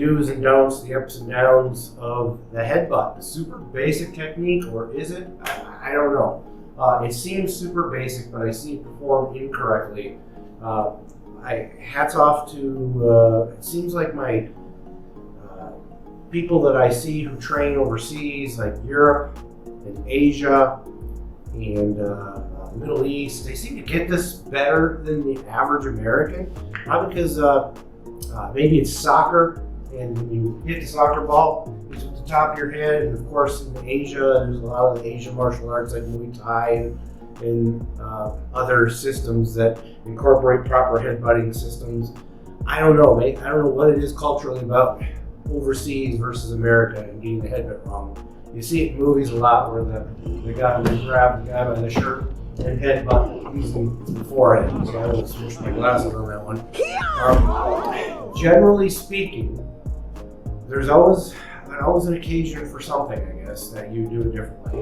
do's and don'ts, the ups and downs of the headbutt. A super basic technique, or is it? I don't know. It seems super basic, but I see it performed incorrectly. Hats off to, it seems like my people that I see who train overseas, like Europe and Asia and Middle East, they seem to get this better than the average American. Not because maybe it's soccer, and when you hit the soccer ball, it's at the top of your head. And of course, in Asia, there's a lot of the Asian martial arts like Muay Thai and other systems that incorporate proper headbutting systems. I don't know, mate. I don't know what it is culturally about overseas versus America and getting the headbutt wrong. You see it in movies a lot where the guy will grab the guy by the shirt and headbutt using the forehead. So I will switch my glasses on that one. Generally speaking, there's always an occasion for something, I guess, that you do it differently.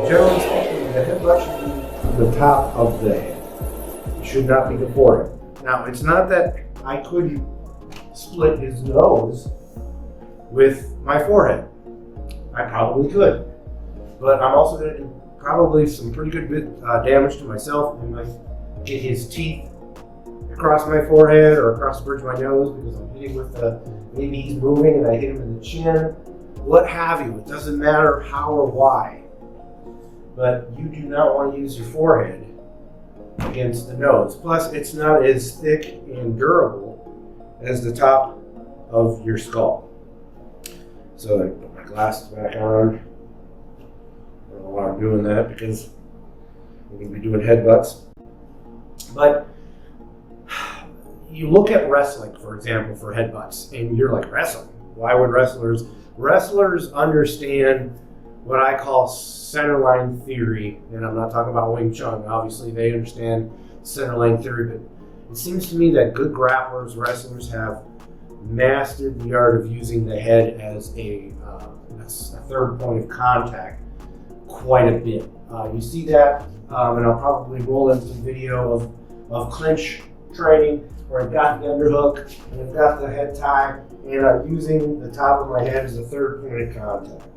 Generally speaking, the headbutt should be the top of the head. It should not be the forehead. Now, it's not that I couldn't split his nose with my forehead. I probably could. But I'm also going to do probably some pretty good damage to myself. I might get his teeth across my forehead or across the bridge of my nose because I'm hitting with maybe he's moving and I hit him in the chin. What have you. It doesn't matter how or why. But you do not want to use your forehead against the nose. Plus, it's not as thick and durable as the top of your skull. So I put my glasses back on. I don't know why I'm doing that because I'm going to be doing headbutts. But you look at wrestling, for example, for headbutts, and you're like, wrestling? Why would wrestlers? Wrestlers understand what I call centerline theory, and I'm not talking about Wing Chun. Obviously, they understand centerline theory, but it seems to me that good grapplers, wrestlers have mastered the art of using the head as a third point of contact quite a bit. You see that, and I'll probably roll in some video of clinch training where I've got the underhook and I've got the head tie, and I'm using the top of my head as a third point of contact.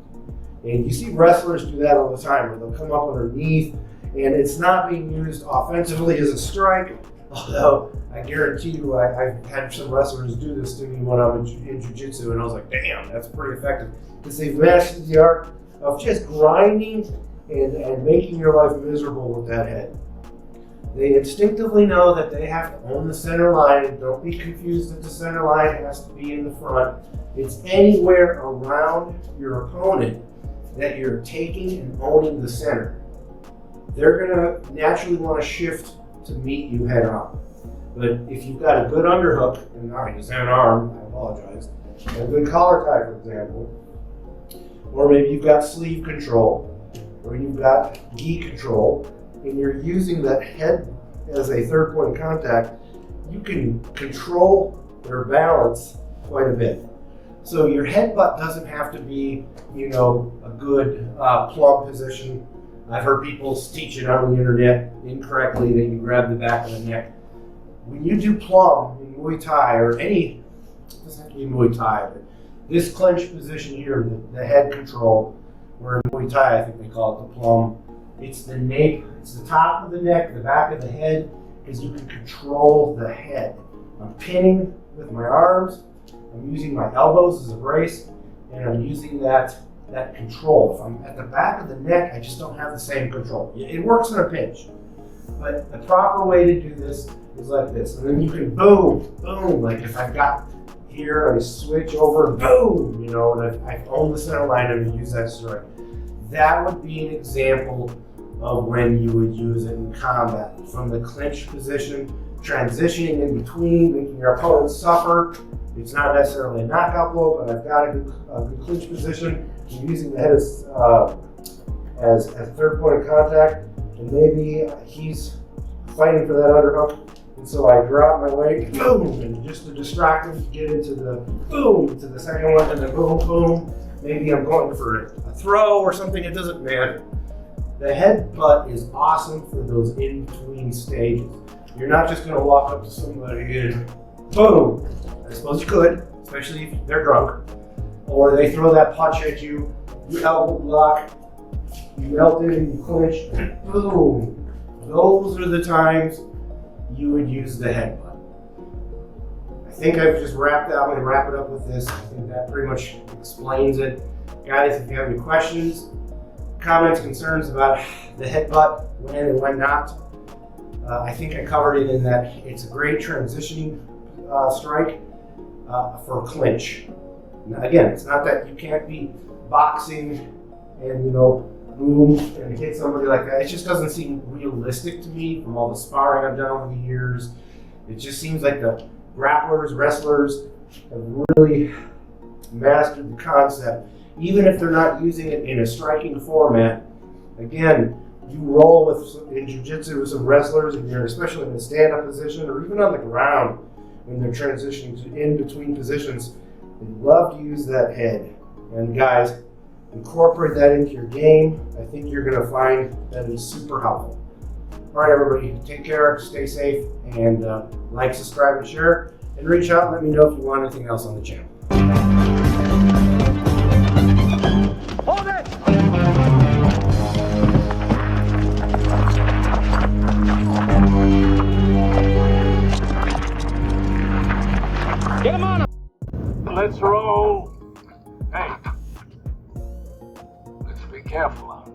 And you see wrestlers do that all the time, where they'll come up underneath, and it's not being used offensively as a strike, although I guarantee you I've had some wrestlers do this to me when I'm in Jujitsu, and I was like, damn, that's pretty effective. Because they've mastered the art of just grinding and making your life miserable with that head. They instinctively know that they have to own the center line, and don't be confused that the center line has to be in the front. It's anywhere around your opponent that you're taking and owning the center. They're going to naturally want to shift to meet you head on. But if you've got a good underhook, and I use an arm, I apologize, and a good collar tie, for example, or maybe you've got sleeve control, or you've got gi control, and you're using that head as a third point of contact, you can control their balance quite a bit. So your headbutt doesn't have to be, a good plumb position. I've heard people teach it on the internet incorrectly that you grab the back of the neck. When you do plumb in Muay Thai or any, it doesn't have to be Muay Thai, but this clinch position here, the head control, where in Muay Thai I think they call it the plumb. It's the nape, it's the top of the neck, the back of the head, because you can control the head. I'm pinning with my arms, I'm using my elbows as a brace, and I'm using that control. If I'm at the back of the neck, I just don't have the same control. It works in a pinch, but the proper way to do this is like this. And then you can boom, boom, like if I've got here, I switch over, boom, and I own the center line and use that strike. That would be an example of when you would use it in combat. From the clinch position, transitioning in between, making your opponent suffer. It's not necessarily a knockout blow, but I've got a good clinch position. I'm using the head as a third point of contact, and maybe he's fighting for that underhook, and so I drop my weight, boom, and just to distract him, get into the boom, to the second one, and then boom, boom. Maybe I'm going for a throw or something, it doesn't matter. The headbutt is awesome for those in-between stages. You're not just going to walk up to somebody and boom. I suppose you could. especially if they're drunk, or they throw that punch at you, you elbow block, you melt it and you clinch, boom. Those are the times you would use the headbutt. I think I've just wrapped that. I'm going to wrap it up with this. I think that pretty much explains it. Guys, if you have any questions, comments, concerns about the headbutt, when and when not, I think I covered it in that it's a great transitioning strike for clinch. Now, again, it's not that you can't be boxing and boom and hit somebody like that. It just doesn't seem realistic to me from all the sparring I've done over the years. It just seems like the grapplers, wrestlers have really mastered the concept. Even if they're not using it in a striking format, again, you roll in Jiu-Jitsu with some wrestlers, and you're especially in a stand-up position or even on the ground when they're transitioning to in between positions, they love to use that head. And guys, incorporate that into your game. I think you're going to find that is super helpful. All right, everybody, take care, stay safe, and like, subscribe, and share. And reach out and let me know if you want anything else on the channel. Hold it! Get him on him! Let's roll. Hey, let's be careful out.